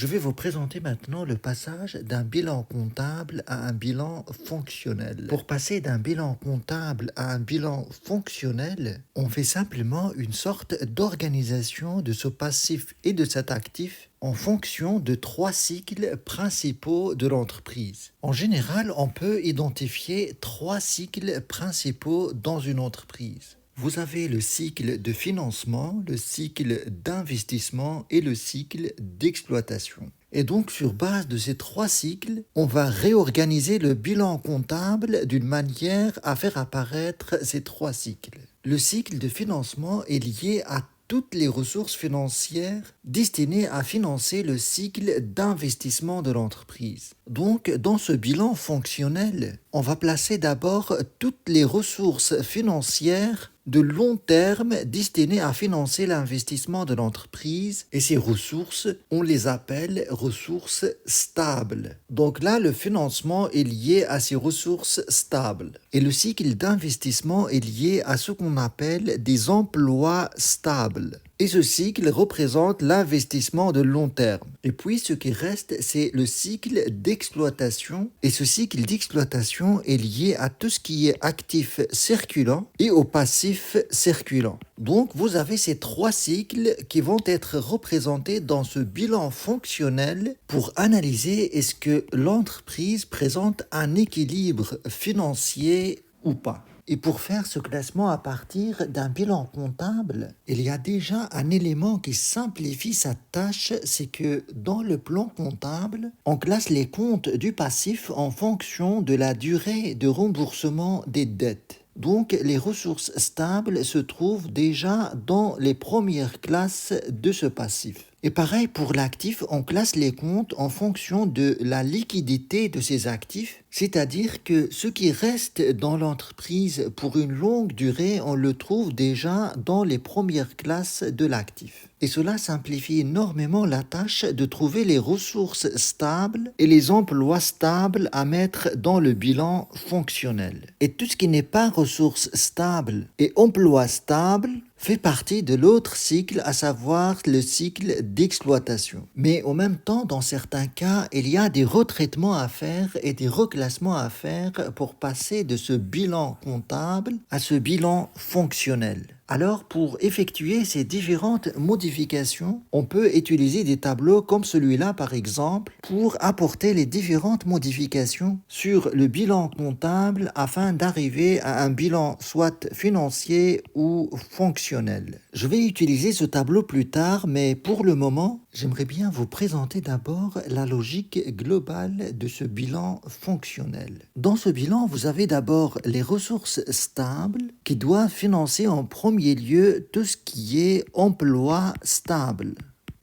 Je vais vous présenter maintenant le passage d'un bilan comptable à un bilan fonctionnel. Pour passer d'un bilan comptable à un bilan fonctionnel, on fait simplement une sorte d'organisation de ce passif et de cet actif en fonction de trois cycles principaux de l'entreprise. En général, on peut identifier trois cycles principaux dans une entreprise. Vous avez le cycle de financement, le cycle d'investissement et le cycle d'exploitation. Et donc, sur base de ces trois cycles, on va réorganiser le bilan comptable d'une manière à faire apparaître ces trois cycles. Le cycle de financement est lié à toutes les ressources financières destinées à financer le cycle d'investissement de l'entreprise. Donc, dans ce bilan fonctionnel, on va placer d'abord toutes les ressources financières de long terme destinées à financer l'investissement de l'entreprise et ces ressources, on les appelle ressources stables. Donc là, le financement est lié à ces ressources stables et le cycle d'investissement est lié à ce qu'on appelle des emplois stables. Et ce cycle représente l'investissement de long terme. Et puis, ce qui reste, c'est le cycle d'exploitation. Et ce cycle d'exploitation est lié à tout ce qui est actif circulant et au passif circulant. Donc, vous avez ces trois cycles qui vont être représentés dans ce bilan fonctionnel pour analyser est-ce que l'entreprise présente un équilibre financier ou pas. Et pour faire ce classement à partir d'un bilan comptable, il y a déjà un élément qui simplifie sa tâche, c'est que dans le plan comptable, on classe les comptes du passif en fonction de la durée de remboursement des dettes. Donc, les ressources stables se trouvent déjà dans les premières classes de ce passif. Et pareil pour l'actif, on classe les comptes en fonction de la liquidité de ces actifs, c'est-à-dire que ce qui reste dans l'entreprise pour une longue durée, on le trouve déjà dans les premières classes de l'actif. Et cela simplifie énormément la tâche de trouver les ressources stables et les emplois stables à mettre dans le bilan fonctionnel. Et tout ce qui n'est pas ressources stables et emplois stables fait partie de l'autre cycle, à savoir le cycle d'exploitation. Mais en même temps, dans certains cas, il y a des retraitements à faire et des reclassements à faire pour passer de ce bilan comptable à ce bilan fonctionnel. Alors, pour effectuer ces différentes modifications, on peut utiliser des tableaux comme celui-là, par exemple, pour apporter les différentes modifications sur le bilan comptable afin d'arriver à un bilan soit financier ou fonctionnel. Je vais utiliser ce tableau plus tard, mais pour le moment, j'aimerais bien vous présenter d'abord la logique globale de ce bilan fonctionnel. Dans ce bilan, vous avez d'abord les ressources stables qui doivent financer en premier lieu tout ce qui est emploi stable.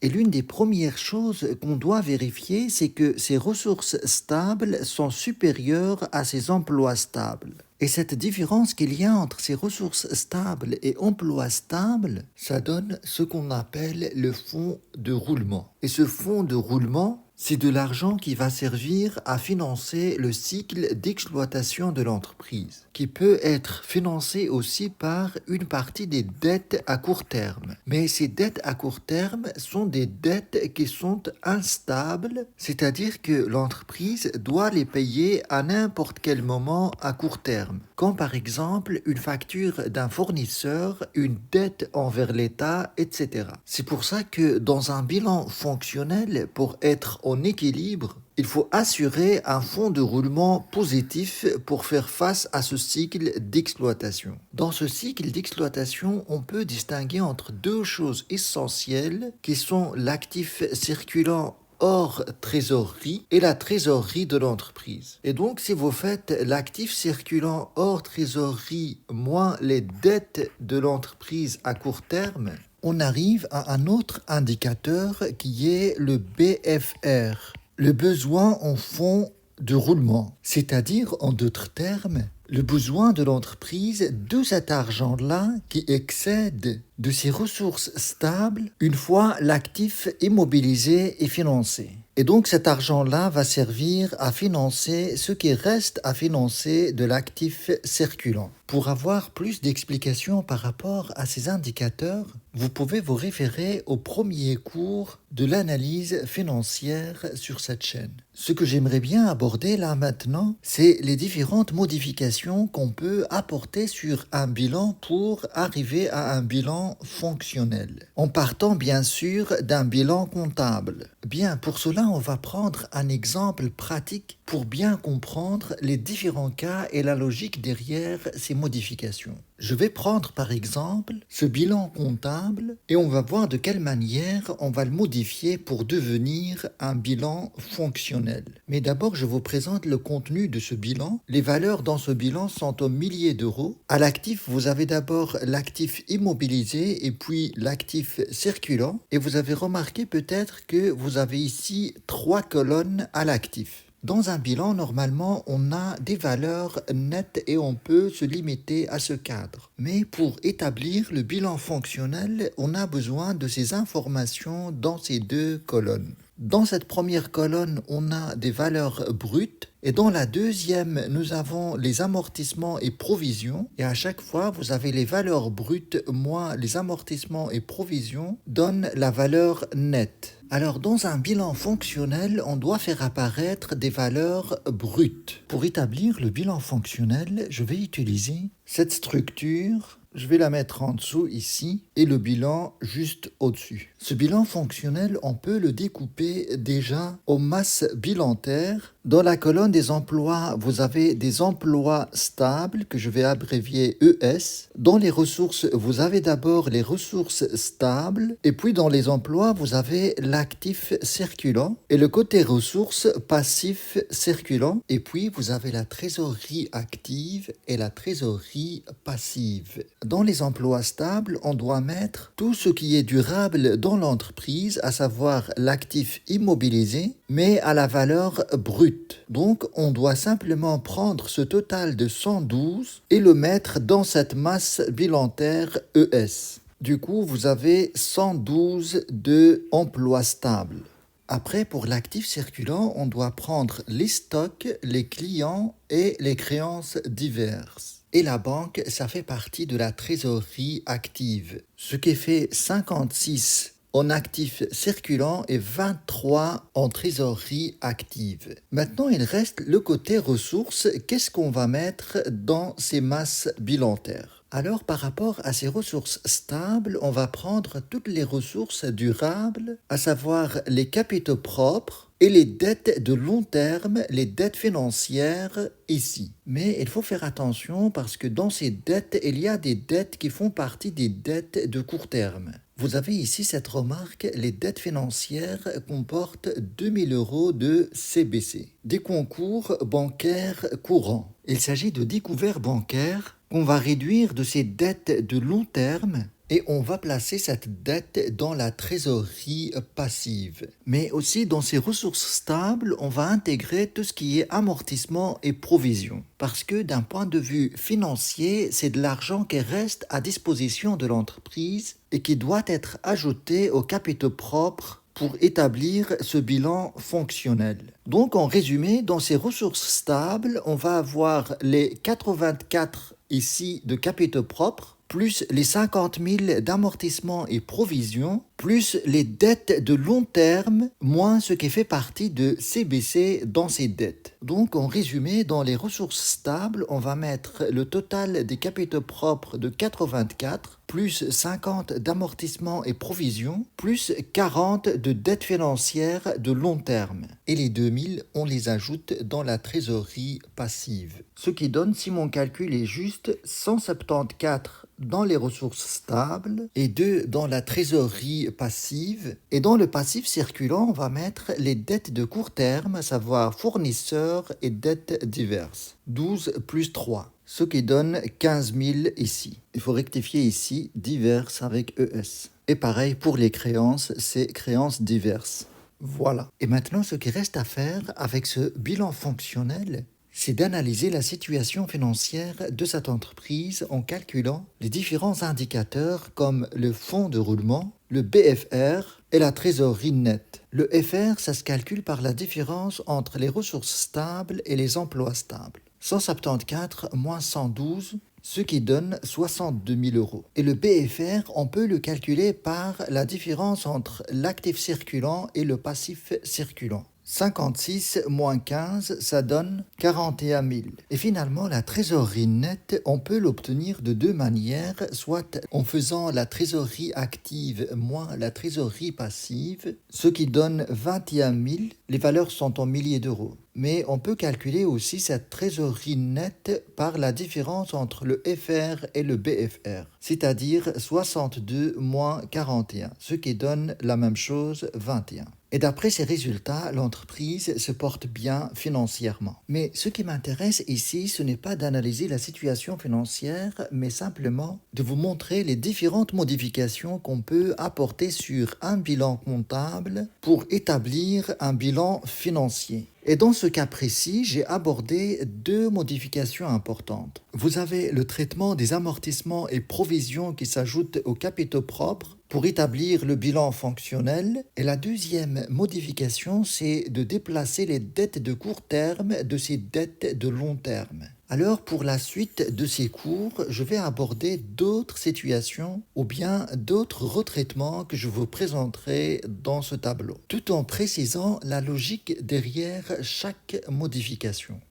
Et l'une des premières choses qu'on doit vérifier, c'est que ces ressources stables sont supérieures à ces emplois stables. Et cette différence qu'il y a entre ces ressources stables et emplois stables, ça donne ce qu'on appelle le fonds de roulement. Et ce fonds de roulement, c'est de l'argent qui va servir à financer le cycle d'exploitation de l'entreprise, qui peut être financé aussi par une partie des dettes à court terme. Mais ces dettes à court terme sont des dettes qui sont instables, c'est-à-dire que l'entreprise doit les payer à n'importe quel moment à court terme, comme par exemple une facture d'un fournisseur, une dette envers l'État, etc. C'est pour ça que dans un bilan fonctionnel, pour être en équilibre, il faut assurer un fonds de roulement positif pour faire face à ce cycle d'exploitation. Dans ce cycle d'exploitation, on peut distinguer entre deux choses essentielles qui sont l'actif circulant hors trésorerie et la trésorerie de l'entreprise. Et donc, si vous faites l'actif circulant hors trésorerie moins les dettes de l'entreprise à court terme, on arrive à un autre indicateur qui est le BFR, le besoin en fonds de roulement, c'est-à-dire en d'autres termes, le besoin de l'entreprise de cet argent-là qui excède de ses ressources stables une fois l'actif immobilisé et financé. Et donc cet argent-là va servir à financer ce qui reste à financer de l'actif circulant. Pour avoir plus d'explications par rapport à ces indicateurs, vous pouvez vous référer au premier cours de l'analyse financière sur cette chaîne. Ce que j'aimerais bien aborder là maintenant, c'est les différentes modifications qu'on peut apporter sur un bilan pour arriver à un bilan fonctionnel. En partant bien sûr d'un bilan comptable. Bien, pour cela, on va prendre un exemple pratique pour bien comprendre les différents cas et la logique derrière ces modifications. Je vais prendre par exemple ce bilan comptable et on va voir de quelle manière on va le modifier pour devenir un bilan fonctionnel. Mais d'abord, je vous présente le contenu de ce bilan. Les valeurs dans ce bilan sont aux milliers d'euros. À l'actif, vous avez d'abord l'actif immobilisé et puis l'actif circulant. Et vous avez remarqué peut-être que vous avez ici 3 colonnes à l'actif. Dans un bilan, normalement, on a des valeurs nettes et on peut se limiter à ce cadre. Mais pour établir le bilan fonctionnel, on a besoin de ces informations dans ces 2 colonnes. Dans cette première colonne, on a des valeurs brutes et dans la deuxième, nous avons les amortissements et provisions. Et à chaque fois, vous avez les valeurs brutes moins les amortissements et provisions donnent la valeur nette. Alors, dans un bilan fonctionnel, on doit faire apparaître des valeurs brutes. Pour établir le bilan fonctionnel, je vais utiliser cette structure. Je vais la mettre en dessous ici et le bilan juste au-dessus. Ce bilan fonctionnel, on peut le découper déjà aux masses bilantaires. Dans la colonne des emplois, vous avez des emplois stables que je vais abrévier ES. Dans les ressources, vous avez d'abord les ressources stables et puis dans les emplois, vous avez l'actif circulant et le côté ressources passif circulant et puis vous avez la trésorerie active et la trésorerie passive. Dans les emplois stables, on doit mettre tout ce qui est durable dans l'entreprise, à savoir l'actif immobilisé, mais à la valeur brute. Donc, on doit simplement prendre ce total de 112 et le mettre dans cette masse bilantaire ES. Du coup, vous avez 112 de emplois stables. Après, pour l'actif circulant, on doit prendre les stocks, les clients et les créances diverses. Et la banque, ça fait partie de la trésorerie active. Ce qui fait 56 en actif circulant et 23 en trésorerie active. Maintenant, il reste le côté ressources. Qu'est-ce qu'on va mettre dans ces masses bilantaires ? Alors, par rapport à ces ressources stables, on va prendre toutes les ressources durables, à savoir les capitaux propres et les dettes de long terme, les dettes financières ici. Mais il faut faire attention parce que dans ces dettes, il y a des dettes qui font partie des dettes de court terme. Vous avez ici cette remarque, les dettes financières comportent 2000 € de CBC, des concours bancaires courants. Il s'agit de découvertes bancaires qu'on va réduire de ces dettes de long terme et on va placer cette dette dans la trésorerie passive. Mais aussi dans ces ressources stables, on va intégrer tout ce qui est amortissement et provision. Parce que d'un point de vue financier, c'est de l'argent qui reste à disposition de l'entreprise et qui doit être ajouté aux capitaux propres pour établir ce bilan fonctionnel. Donc en résumé, dans ces ressources stables, on va avoir les 84 ici de capitaux propres, plus les 50 000 d'amortissement et provisions, plus les dettes de long terme, moins ce qui fait partie de CBC dans ces dettes. Donc, en résumé, dans les ressources stables, on va mettre le total des capitaux propres de 84, plus 50 d'amortissement et provisions, plus 40 de dettes financières de long terme. Et les 2000, on les ajoute dans la trésorerie passive. Ce qui donne, si mon calcul est juste, 174 dans les ressources stables et 2 dans la trésorerie passive. Et dans le passif circulant, on va mettre les dettes de court terme, à savoir fournisseurs et dettes diverses. 12 plus 3, ce qui donne 15 000 ici. Il faut rectifier ici diverses avec ES. Et pareil pour les créances, c'est créances diverses. Voilà. Et maintenant, ce qui reste à faire avec ce bilan fonctionnel, c'est d'analyser la situation financière de cette entreprise en calculant les différents indicateurs comme le fonds de roulement, le BFR et la trésorerie nette. Le FR, ça se calcule par la différence entre les ressources stables et les emplois stables. 174 moins 112, ce qui donne 62 000 euros. Et le BFR, on peut le calculer par la différence entre l'actif circulant et le passif circulant. 56 moins 15, ça donne 41 000. Et finalement, la trésorerie nette, on peut l'obtenir de deux manières, soit en faisant la trésorerie active moins la trésorerie passive, ce qui donne 21 000. Les valeurs sont en milliers d'euros. Mais on peut calculer aussi cette trésorerie nette par la différence entre le FR et le BFR, c'est-à-dire 62 moins 41, ce qui donne la même chose, 21. Et d'après ces résultats, l'entreprise se porte bien financièrement. Mais ce qui m'intéresse ici, ce n'est pas d'analyser la situation financière, mais simplement de vous montrer les différentes modifications qu'on peut apporter sur un bilan comptable pour établir un bilan financier. Et dans ce cas précis, j'ai abordé deux modifications importantes. Vous avez le traitement des amortissements et provisions qui s'ajoutent aux capitaux propres pour établir le bilan fonctionnel. Et la deuxième modification, c'est de déplacer les dettes de court terme de ces dettes de long terme. Alors, pour la suite de ces cours, je vais aborder d'autres situations ou bien d'autres retraitements que je vous présenterai dans ce tableau, tout en précisant la logique derrière chaque modification.